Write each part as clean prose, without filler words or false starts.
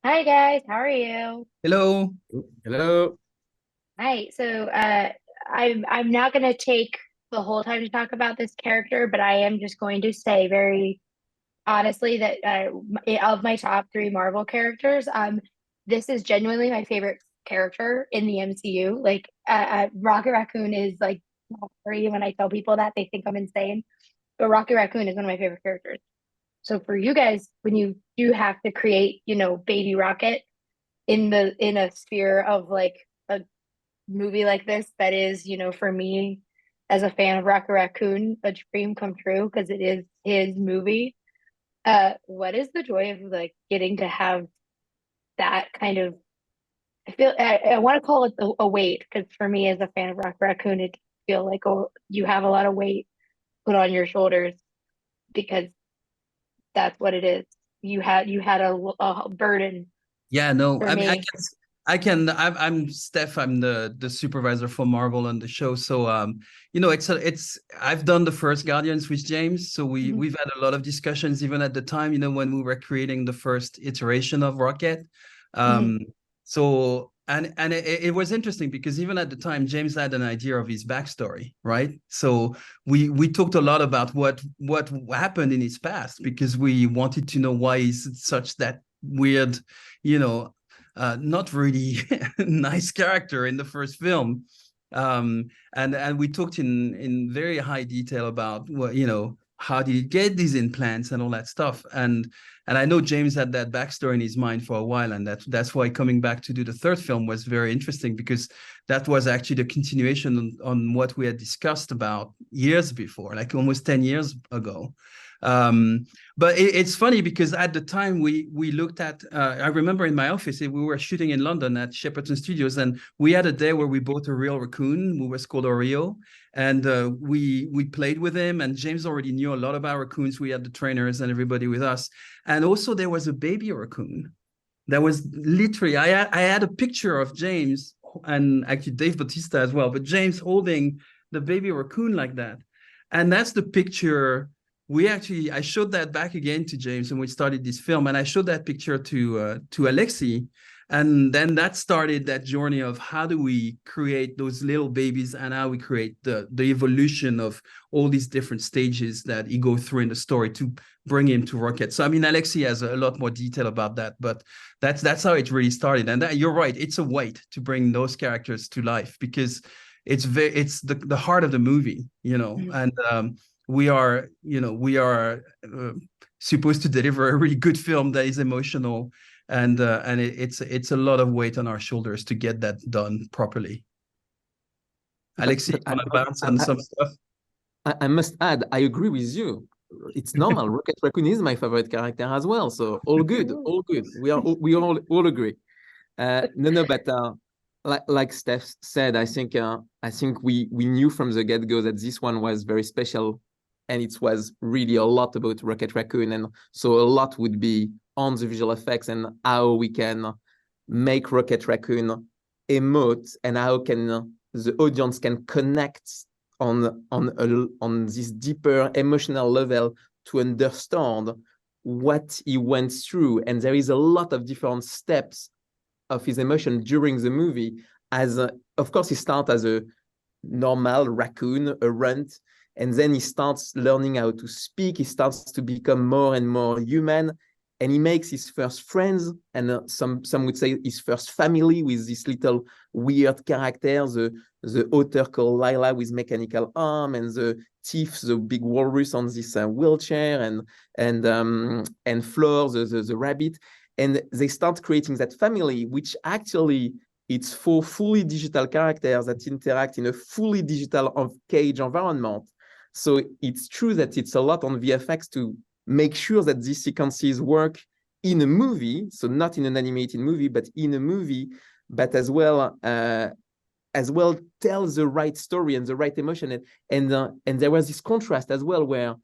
Hi guys, how are you? Hello. Hello. Hi. I'm not gonna take the whole time to talk about this character, but I am just going to say very honestly that of my top three Marvel characters, this is genuinely my favorite character in the MCU. Rocket Raccoon is like not free when I tell people that they think I'm insane, but Rocket Raccoon is one of my favorite characters. So for you guys, when you do have to create, Baby Rocket in a sphere of like a movie like this that is, for me as a fan of Rocket Raccoon, a dream come true because it is his movie. What is the joy of like getting to have that kind of I want to call it a weight because for me as a fan of Rocket Raccoon, it feel like you have a lot of weight put on your shoulders because that's what it is. You had a burden Yeah, no, for I mean, me. I'm Steph. I'm the supervisor for Marvel on the show. So, I've done the first Guardians with James. So Mhm. we've had a lot of discussions even at the time, when we were creating the first iteration of Rocket. Mhm. Um, and it was interesting because even at the time, James had an idea of his backstory, right? So we talked a lot about what happened in his past because we wanted to know why he's such that weird, you know, not really nice character in the first film. And we talked in very high detail about what, how did he get these implants and all that stuff. And I know James had that backstory in his mind for a while, and that's why coming back to do the third film was very interesting because that was actually the continuation on what we had discussed about years before, like almost 10 years ago. Um, but it's funny because at the time we looked at, I remember in my office, we were shooting in London at Shepperton Studios, and we had a day where we bought a real raccoon who was called Oreo, and we played with him. And James already knew a lot about raccoons. We had the trainers and everybody with us, and also there was a baby raccoon that was literally I had a picture of James and actually Dave Bautista as well, but James holding the baby raccoon like that. And that's the picture I showed that back again to James when we started this film, and I showed that picture to Alexi, and then that started that journey of how do we create those little babies and how we create the evolution of all these different stages that he go through in the story to bring him to Rocket. So I mean, Alexi has a lot more detail about that, but that's how it really started. And you're right, it's a weight to bring those characters to life because it's the heart of the movie, Mhm. and we are supposed to deliver a really good film that is emotional, and it's a lot of weight on our shoulders to get that done properly. Alexi, you But want to bounce on some stuff? I must add, I agree with you. It's normal. Rocket Raccoon is my favorite character as well. So all good, all good. We all agree. No, but like Steph said, I think we knew from the get-go that this one was very special, and it was really a lot about Rocket Raccoon, and so a lot would be on the visual effects and how we can make Rocket Raccoon emote and how can the audience can connect on this deeper emotional level to understand what he went through. And there is a lot of different steps of his emotion during the movie. Of course, he starts as a normal raccoon, a runt, and then he starts learning how to speak. He starts to become more and more human, and he makes his first friends, and some would say his first family with this little weird character, the otter called Lila with mechanical arm, and the Tiff, the big walrus on this wheelchair, and Fleur, the rabbit, and they start creating that family, which actually it's four fully digital characters that interact in a fully digital cage environment. So it's true that it's a lot on VFX to make sure that these sequences work in a movie, so not in an animated movie, but in a movie, but as well tell the right story and the right emotion. And there was this contrast as well where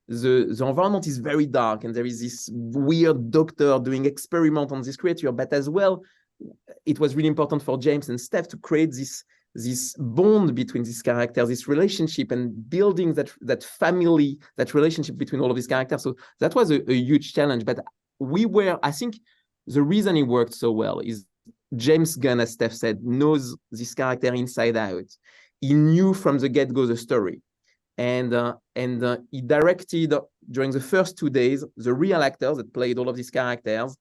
the environment is very dark and there is this weird doctor doing experiment on this creature, but as well it was really important for James and Steph to create this bond between these characters, this relationship, and building that family, that relationship between all of these characters. So that was a huge challenge. But I think, the reason it worked so well is James Gunn, as Steph said, knows this character inside out. He knew from the get-go the story. And he directed, during the first 2 days, the real actors that played all of these characters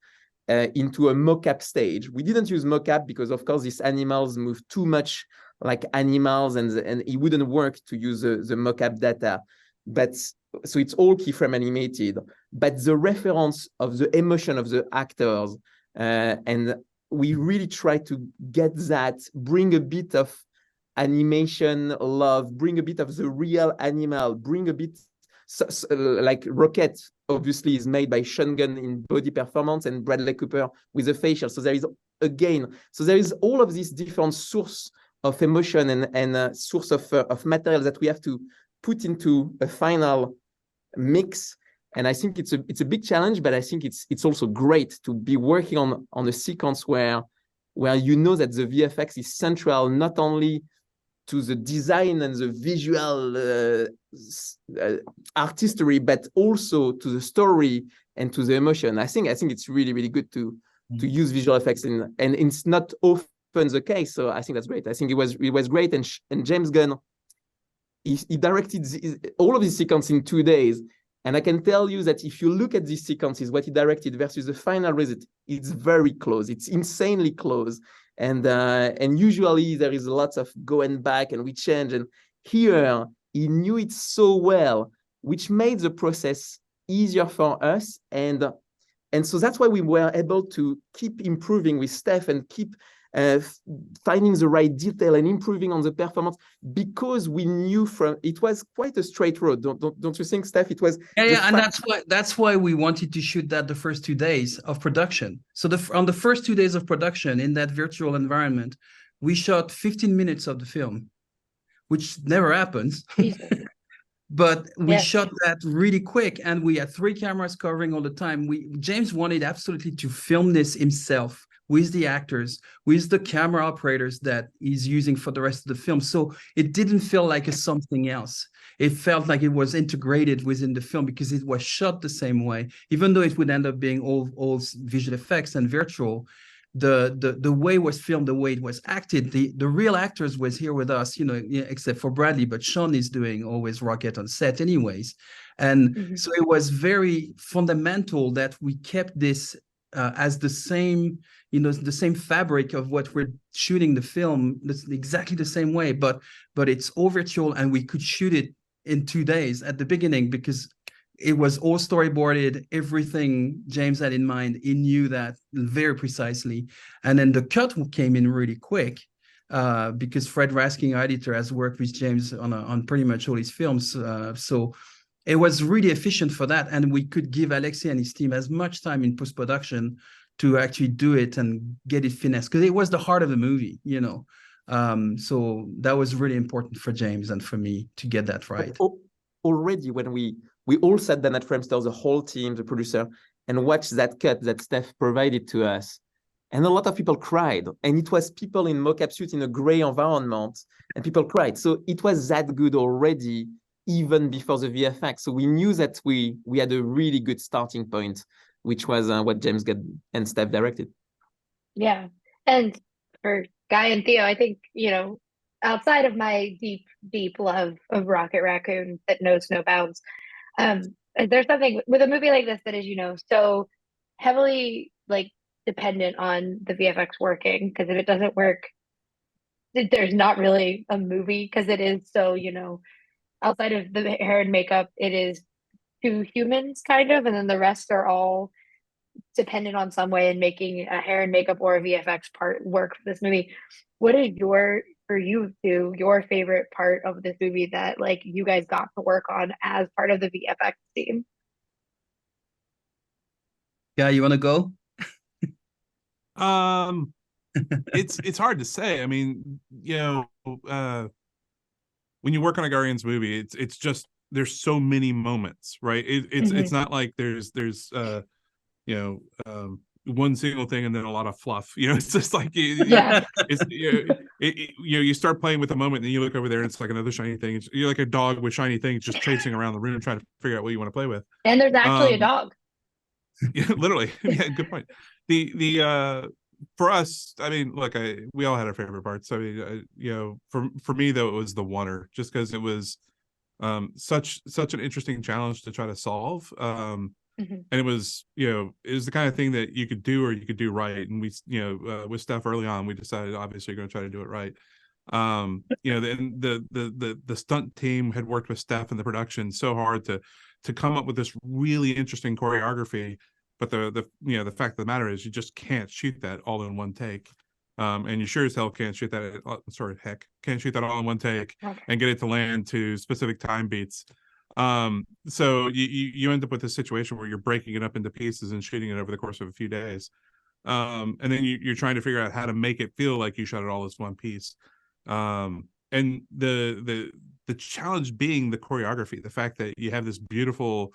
into a mock-up stage. We didn't use mock-up because, of course, these animals move too much like animals, and it wouldn't work to use the mock-up data. But so it's all keyframe animated. But the reference of the emotion of the actors, and we really try to get that, bring a bit of animation love, bring a bit of the real animal, bring a bit like Rocket obviously is made by Sean Gunn in body performance and Bradley Cooper with the facial. So there is all of these different source of emotion and source of material that we have to put into a final mix. And I think it's a big challenge, but I think it's also great to be working on a sequence where you know that the VFX is central not only to the design and the visual artistry, but also to the story and to the emotion. I think it's really, really good to use visual effects and it's not often the case. So I think that's great. I think it was great. And James Gunn, he directed all of these sequences in 2 days. And I can tell you that if you look at these sequences, what he directed versus the final result, it's very close. It's insanely close. And usually there is lots of going back and we change. And here he knew it so well, which made the process easier for us. And so that's why we were able to keep improving with Steph and keep finding the right detail and improving on the performance, because we knew it was quite a straight road. Don't you think, Steph? It was and that's why we wanted to shoot that the first 2 days of production. So on the first 2 days of production in that virtual environment, we shot 15 minutes of the film, which never happens. But we shot that really quick, and we had 3 cameras covering all the time. James wanted absolutely to film this himself with the actors, with the camera operators that he's using for the rest of the film. So it didn't feel like something else. It felt like it was integrated within the film because it was shot the same way, even though it would end up being all visual effects and virtual. The way it was filmed, the way it was acted, the real actors was here with us, except for Bradley, but Sean is doing always Rocket on set anyways. And so it was very fundamental that we kept this as the same, the same fabric of what we're shooting the film. That's exactly the same way, but it's all virtual, and we could shoot it in 2 days at the beginning because it was all storyboarded. Everything James had in mind, he knew that very precisely. And then the cut came in really quick because Fred Raskin, our editor, has worked with James on pretty much all his films. So it was really efficient for that. And we could give Alexis and his team as much time in post-production to actually do it and get it finessed, because it was the heart of the movie, So that was really important for James and for me to get that right. Already when we all sat down at Framestore, the whole team, the producer, and watched that cut that Steph provided to us. And a lot of people cried. And it was people in mock-up suits in a gray environment, and people cried. So it was that good already, even before the VFX. So we knew that we had a really good starting point, which was what James Gunn and Steph directed. Yeah. And for Guy and Theo, I think, outside of my deep love of Rocket Raccoon that knows no bounds, there's something with a movie like this that is, so heavily dependent on the VFX working, because if it doesn't work, there's not really a movie, because it is so, outside of the hair and makeup, it is 2 humans kind of, and then the rest are all dependent on some way in making a hair and makeup or a VFX part work for this movie. What is your favorite part of this movie that you guys got to work on as part of the VFX team? Yeah, you want to go? It's hard to say. I mean, when you work on a Guardians movie, it's just there's so many moments, right? It's not like there's one single thing and then a lot of fluff. It's just like you start playing with a moment and then you look over there and it's like another shiny thing. You're like a dog with shiny things just chasing around the room trying to figure out what you want to play with. And there's actually a dog. Yeah, literally. Yeah, good point. the for us, I mean, look, we all had our favorite parts. I mean, you know, for me though, it was the oneer, just because it was such an interesting challenge to try to solve. And it was, you know, it was the kind of thing that you could do or you could do right. And we, you know, with Steph early on, we decided obviously you're going to try to do it right. You know, the stunt team had worked with Steph and the production so hard to come up with this really interesting choreography. But the you know, the fact of the matter is you just can't shoot that all in one take. And you sure as hell can't shoot that. Can't shoot that all in one take and get it to land to specific time beats. So you end up with a situation where you're breaking it up into pieces and shooting it over the course of a few days. And then you're trying to figure out how to make it feel like you shot it all as one piece. And the challenge being the choreography, the fact that you have this beautiful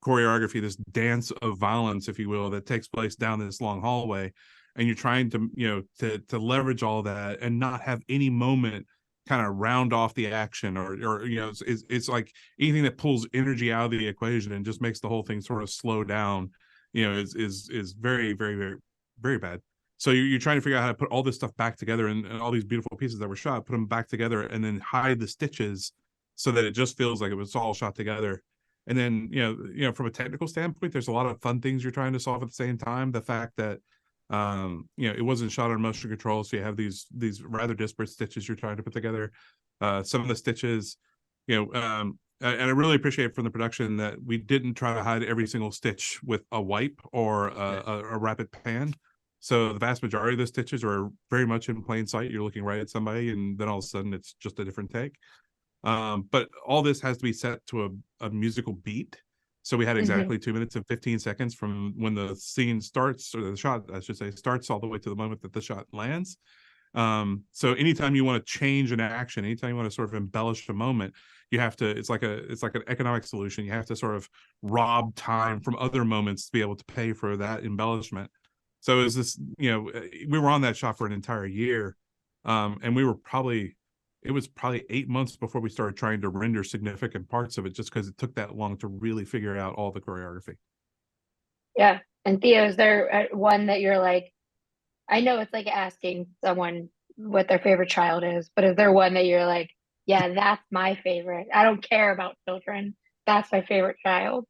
choreography, this dance of violence, if you will, that takes place down this long hallway, and you're trying to, you know, to leverage all that and not have any moment kind of round off the action, or you know, it's like anything that pulls energy out of the equation and just makes the whole thing sort of slow down, you know, is very, very, very, very bad. So you're trying to figure out how to put all this stuff back together, and all these beautiful pieces that were shot, put them back together, and then hide the stitches so that it just feels like it was all shot together. And then, you know, from a technical standpoint, there's a lot of fun things you're trying to solve at the same time. The fact that you know, it wasn't shot on motion control, so you have these rather disparate stitches you're trying to put together. Some of the stitches, you know, and I really appreciate from the production that we didn't try to hide every single stitch with a wipe or a rapid pan. So the vast majority of the stitches are very much in plain sight. You're looking right at somebody, and then all of a sudden it's just a different take. But all this has to be set to a musical beat. So we had exactly 2 minutes and 15 seconds from when the scene starts, or the shot, I should say, starts, all the way to the moment that the shot lands. So anytime you want to change an action, anytime you want to sort of embellish a moment, you have to, it's like an economic solution. You have to sort of rob time from other moments to be able to pay for that embellishment. So is this, you know, we were on that shot for an entire year. And it was probably 8 months before we started trying to render significant parts of it, just because it took that long to really figure out all the choreography. Yeah. And Theo, is there one that you're like, I know it's like asking someone what their favorite child is, but is there one that you're like, yeah, that's my favorite. I don't care about children. That's my favorite child.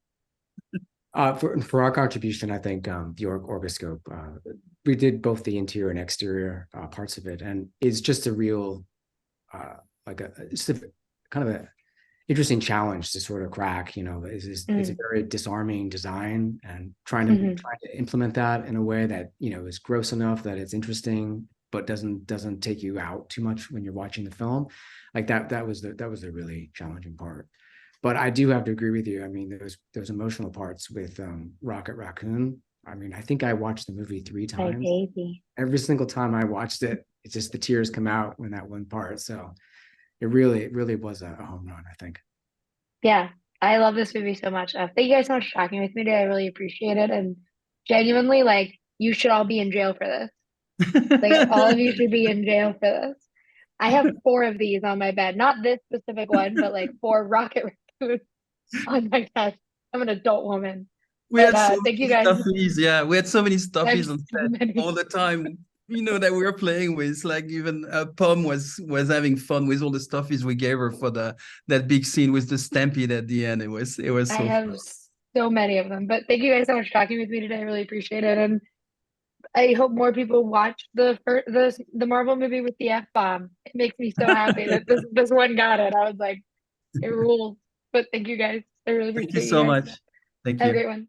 For our contribution, I think the Orgascope, we did both the interior and exterior parts of it, and it's just a real it's a kind of a interesting challenge to sort of crack. You know, it's a very disarming design, and trying to implement that in a way that, you know, is gross enough that it's interesting but doesn't take you out too much when you're watching the film. Like that was the really challenging part. But I do have to agree with you. I mean, those emotional parts with Rocket Raccoon. I mean, I think I watched the movie 3 times. My baby. Every single time I watched it, it's just the tears come out when that one part. So it really was a home run, I think. Yeah, I love this movie so much. Thank you guys so much for talking with me today. I really appreciate it. And genuinely, like, you should all be in jail for this. Like, all of you should be in jail for this. I have 4 of these on my bed. Not this specific one, but like 4 Rocket Raccoons on my desk. I'm an adult woman. We had so thank you many guys. stuffies, yeah. We had so many stuffies on so set many. all the time, you know, that we were playing with. Like even Pom was having fun with all the stuffies we gave her for that big scene with the stampede at the end. It was so I have fun. so many of them. But thank you guys so much for talking with me today. I really appreciate it. And I hope more people watch the Marvel movie with the F-bomb. It makes me so happy that this one got it. I was like, it rules. But thank you guys. I really appreciate Thank you so guys. much. Thank Have a you. great one.